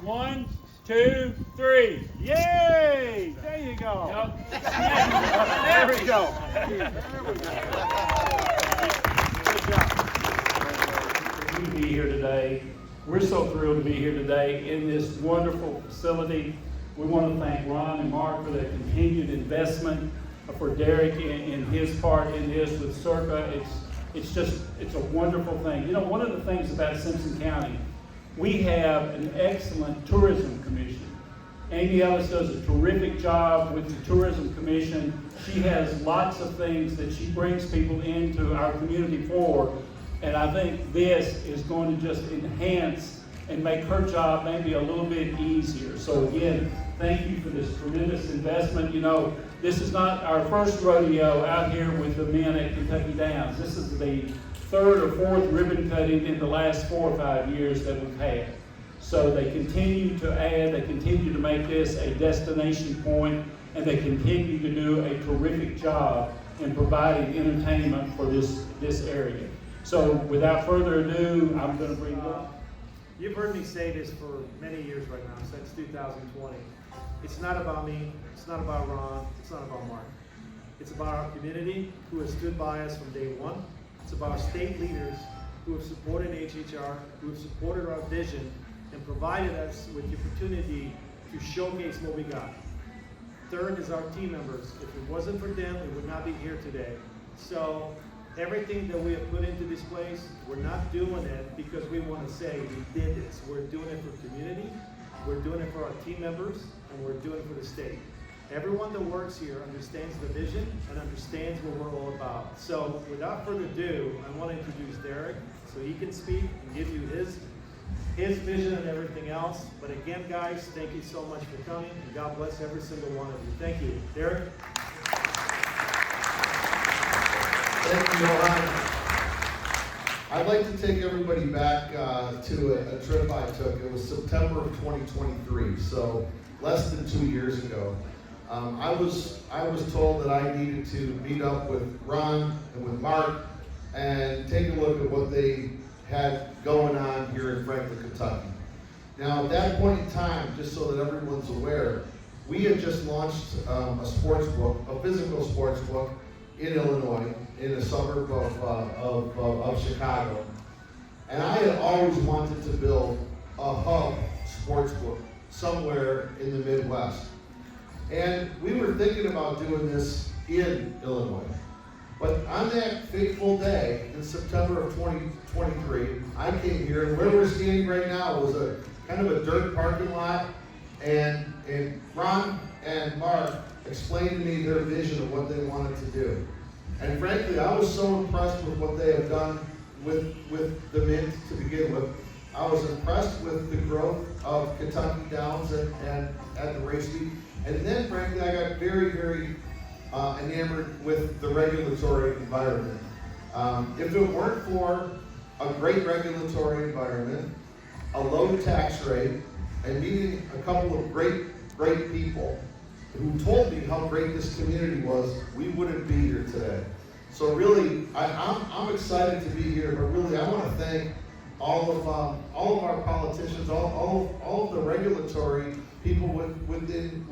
1, 2, 3. Yay! There you go. Yep. There we go. To be here today. We're so thrilled to be here today in this wonderful facility. We want to thank Ron and Marc for their continued investment, for Derek in his part in this with Circa. It's a wonderful thing. You know, one of the things about Simpson County, we have an excellent tourism commission. Amy Ellis does a terrific job with the tourism commission. She has lots of things that she brings people into our community for, and I think this is going to just enhance and make her job maybe a little bit easier. So again, thank you for this tremendous investment. You know, this is not our first rodeo out here with the men at Kentucky Downs. This is the third or fourth ribbon cutting in the last 4 or 5 years that we've had. So they continue to add, they continue to make this a destination point, and they continue to do a terrific job in providing entertainment for this area. So without further ado, I'm going to bring up. You've heard me say this for many years right now, since 2020. It's not about me, it's not about Ron, it's not about Marc. It's about our community who has stood by us from day one. It's about our state leaders who have supported HHR, who have supported our vision, and provided us with the opportunity to showcase what we got. Third is our team members. If it wasn't for them, we would not be here today. So everything that we have put into this place, we're not doing it because we want to say we did this. We're doing it for community, we're doing it for our team members, and we're doing it for the state. Everyone that works here understands the vision and understands what we're all about. So without further ado, I want to introduce Derek so he can speak and give you his vision and everything else. But again, guys, thank you so much for coming, and God bless every single one of you. Thank you. Derek? Thank you, Johan. I'd like to take everybody back to a trip I took. It was September of 2023, so less than 2 years ago. I was told that I needed to meet up with Ron and with Marc and take a look at what they had going on here in Franklin, Kentucky. Now, at that point in time, just so that everyone's aware, we had just launched a sports book, a physical sports book in Illinois, in a suburb of Chicago. And I had always wanted to build a hub sports book somewhere in the Midwest. And we were thinking about doing this in Illinois. But on that fateful day in September of 2023, I came here, and where we're standing right now was a kind of a dirt parking lot, and Ron and Marc explained to me their vision of what they wanted to do. And frankly, I was so impressed with what they have done with the Mint to begin with. I was impressed with the growth of Kentucky Downs and at the race meet. And then, frankly, I got very, very enamored with the regulatory environment. If it weren't for a great regulatory environment, a low tax rate, and meeting a couple of great people who told me how great this community was, we wouldn't be here today. So really, I'm excited to be here, but really I want to thank all of our politicians, all of the regulatory people within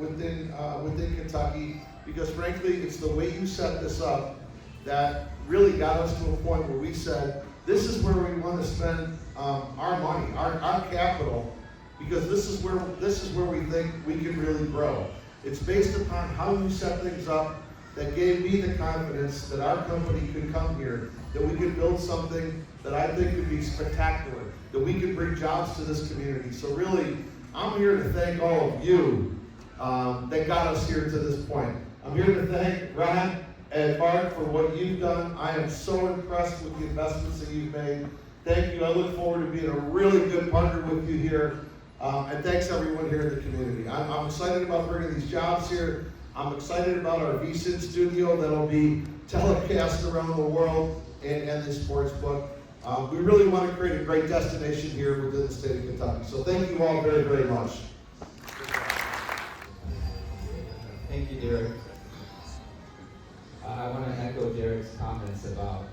Kentucky, because frankly, it's the way you set this up that really got us to a point where we said, this is where we want to spend our money, our capital, because this is where we think we can really grow. It's based upon how you set things up that gave me the confidence that our company could come here, that we could build something that I think could be spectacular, that we could bring jobs to this community. So really, I'm here to thank all of you that got us here to this point. I'm here to thank Ron and Marc for what you've done. I am so impressed with the investments that you've made. Thank you. I look forward to being a really good partner with you here. And thanks everyone here in the community. I'm excited about bringing these jobs here. I'm excited about our VSIN studio that'll be telecast around the world and this sports book. We really want to create a great destination here within the state of Kentucky. So thank you all very, very much. Thank you, Derek. I want to echo Derek's comments about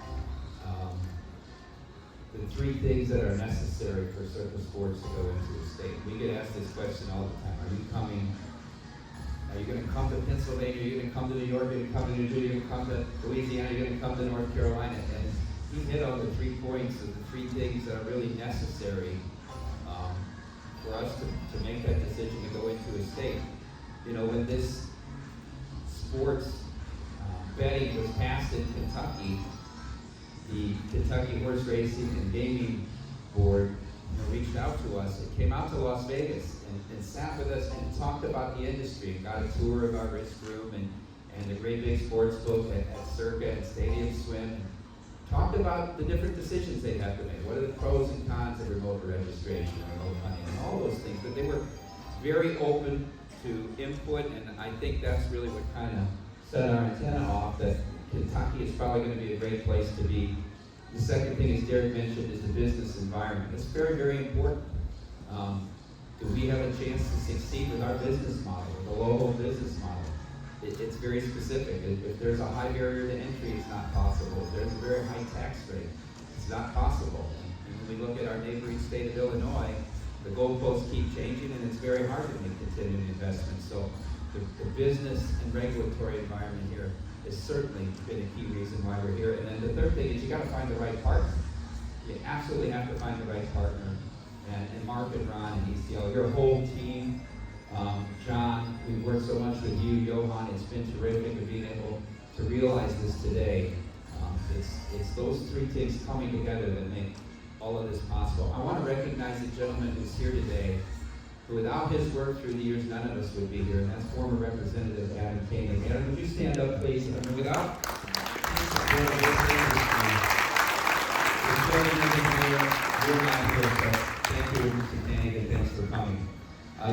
the three things that are necessary for Circa Sports to go into a state. We get asked this question all the time. Are you going to come to Pennsylvania? Are you going to come to New York? Are you going to come to New Jersey? Are you going to come to Louisiana? Are you going to come to North Carolina? And he hit on the 3 points of the 3 things that are really necessary for us to make that decision to go into a state. You know, when this sports betting was passed in Kentucky, the Kentucky Horse Racing and Gaming Board reached out to us. It came out to Las Vegas and sat with us and talked about the industry and got a tour of our risk room and the great big sports book at Circa and Stadium Swim. And talked about the different decisions they have to make. What are the pros and cons of remote registration, remote money, and all those things. But they were very open to input, and I think that's really what kind of set our antenna off that Kentucky is probably going to be a great place to be. The second thing, as Derek mentioned, is the business environment. It's very, very important. Do we have a chance to succeed with our business model, with a local business model? It's very specific. If there's a high barrier to entry, it's not possible. If there's a very high tax rate, it's not possible. And when we look at our neighboring state of Illinois, the goalposts keep changing, and it's very hard to make continuing investments. So the business and regulatory environment here has certainly been a key reason why we're here. And then the third thing is you got to find the right partner. You absolutely have to find the right partner. And Marc and Ron and ECL, your whole team, John, we've worked so much with you, Johan, it's been terrific of being able to realize this today. It's those 3 things coming together that make all of this possible. I want to recognize the gentleman who's here today, who without his work through the years, none of us would be here, and that's former Representative Adam Koenig. Adam, would you stand up, please? And without you're not here, but thank you, Mr. Koenig, and thanks for coming.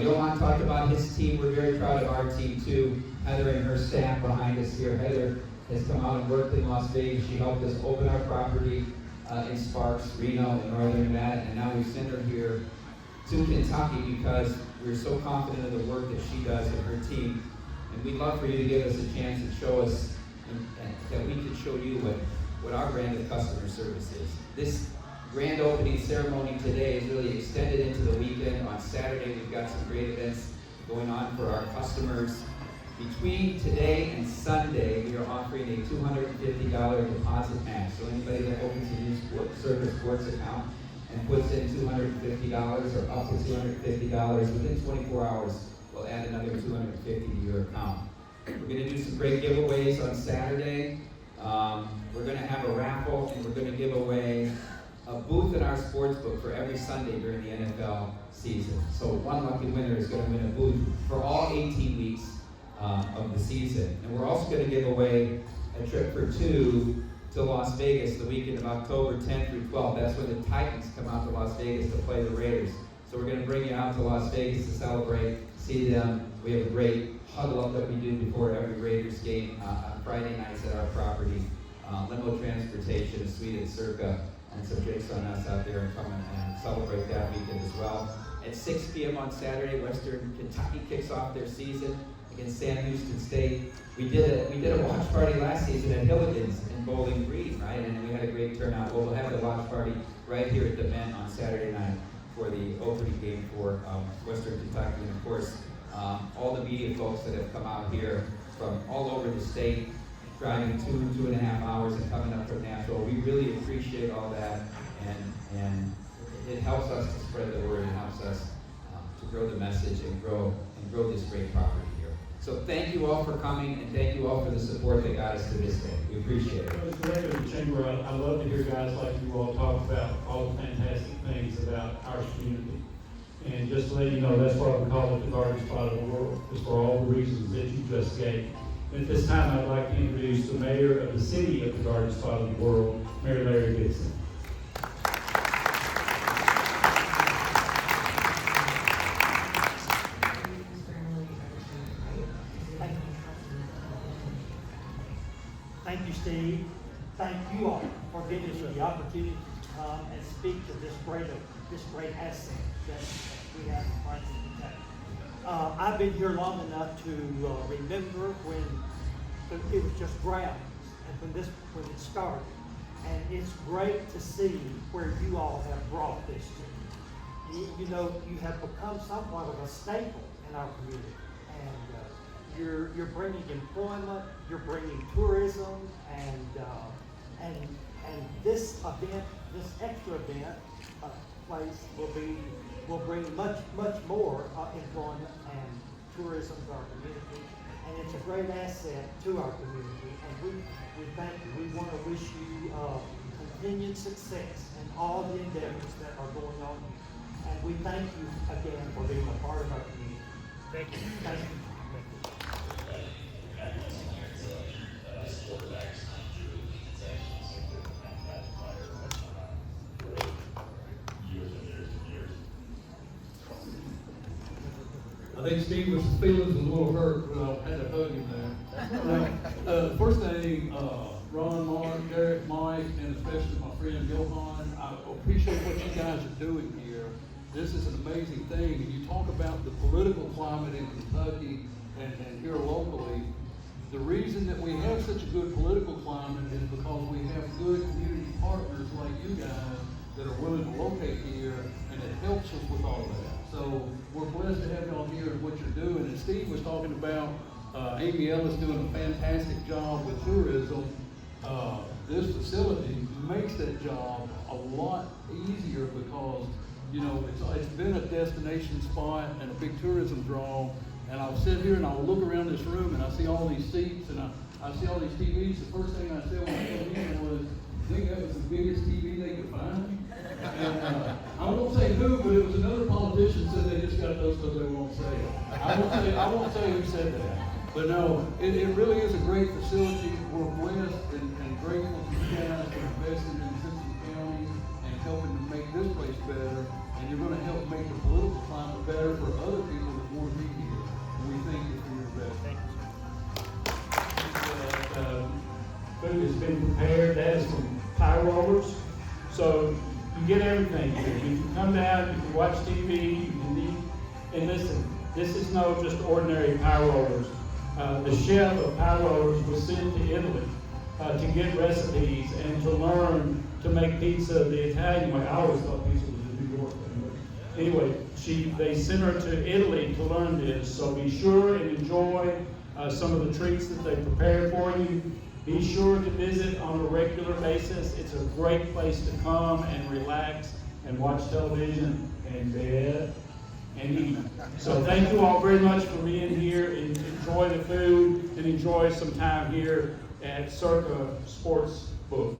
Johan talked about his team. We're very proud of our team, too. Heather and her staff behind us here. Heather has come out and worked in Las Vegas. She helped us open our property in Sparks, Reno, and Northern Nevada, and now we've sent her here to Kentucky because we're so confident of the work that she does and her team. And we'd love for you to give us a chance and show us and that we can show you what our brand of customer service is. This grand opening ceremony today is really extended into the weekend. On Saturday, we've got some great events going on for our customers. Between today and Sunday, we are offering a $250 deposit match. So anybody that opens a new Circa Sports account and puts in $250 or up to $250 within 24 hours, we'll add another $250 to your account. We're going to do some great giveaways on Saturday. We're going to have a raffle, and we're going to give away a booth in our sports book for every Sunday during the NFL season. So one lucky winner is going to win a booth for all 18 weeks of the season. And we're also going to give away a trip for 2 to Las Vegas the weekend of October 10th through 12th. That's when the Titans come out to Las Vegas to play the Raiders. So we're going to bring you out to Las Vegas to celebrate, see them. We have a great huddle up that we do before every Raiders game on Friday nights at our property. Limo transportation, a suite at Circa, and some drinks on us out there and come and celebrate that weekend as well. At 6 p.m. on Saturday, Western Kentucky kicks off their season against Sam Houston State. We did a watch party last season at Hilligan's in Bowling Green, right? And we had a great turnout. Well, we'll have the watch party right here at the Mint on Saturday night for the opening game for Western Kentucky. And of course, all the media folks that have come out here from all over the state, driving 2.5 hours and coming up from Nashville. We really appreciate all that, and it helps us to spread the word and helps us to grow the message and grow this great property here. So thank you all for coming, and thank you all for the support that got us to this day. We appreciate it. As director of the chamber, I love to hear guys like you all talk about all the fantastic things about our community. And just to let you know, that's why we call it the garden spot of the world, is for all the reasons that you just gave. And at this time, I'd like to introduce the mayor of the city of the garden spot of the world, Mayor Larry Dixon. Thank you, Steve. Thank you all for giving us the opportunity to come and speak to this great asset that we have in Franklin, Kentucky. I've been here long enough to remember when it was just grounds, and when it started. And it's great to see where you all have brought this to. You know, you have become somewhat of a staple in our community. And you're bringing employment, you're bringing tourism, and this event, this extra event place will bring much more employment and tourism to our community, and it's a great asset to our community. And we thank you. We want to wish you continued success in all the endeavors that are going on here. And we thank you again for being a part of our community. Thank you. Thank you. I think Steve was feeling a little hurt when I had to hug him there. First thing, Ron, Marc, Derek, Mike, and especially my friend Johan, I appreciate what you guys are doing here. This is an amazing thing. And you talk about the political climate in Kentucky and here locally. The reason that we have such a good political climate is because we have good community partners like you guys that are willing to locate here, and it helps us with all of that. So we're blessed to have y'all here and what you're doing. And Steve was talking about Amy Ellis doing a fantastic job with tourism. This facility makes that job a lot easier because, you know, it's been a destination spot and a big tourism draw. And I'll sit here and I'll look around this room and I see all these seats and I see all these TVs. The first thing I said when I came in was, I think that was the biggest TV they could find. And I won't say who, but it was another politician said they just got those because they won't say it. I won't say who said that. But no, it really is a great facility. We're blessed and grateful to you guys for investing in Simpson County and helping to make this place better. And you're going to help make the political climate better for other people that want to be here. And we thank you for your investment. Food has been prepared. That is from pie rollers. So you get everything. You can come down, you can watch TV, you can eat. And listen, this is no just ordinary pie rollers. The chef of pie rollers was sent to Italy to get recipes and to learn to make pizza the Italian way. I always thought pizza was in New York. Anyway, they sent her to Italy to learn this. So be sure and enjoy some of the treats that they prepared for you. Be sure to visit on a regular basis. It's a great place to come and relax and watch television and bed and eat. So thank you all very much for being here. Enjoy the food and enjoy some time here at Circa Sports Book.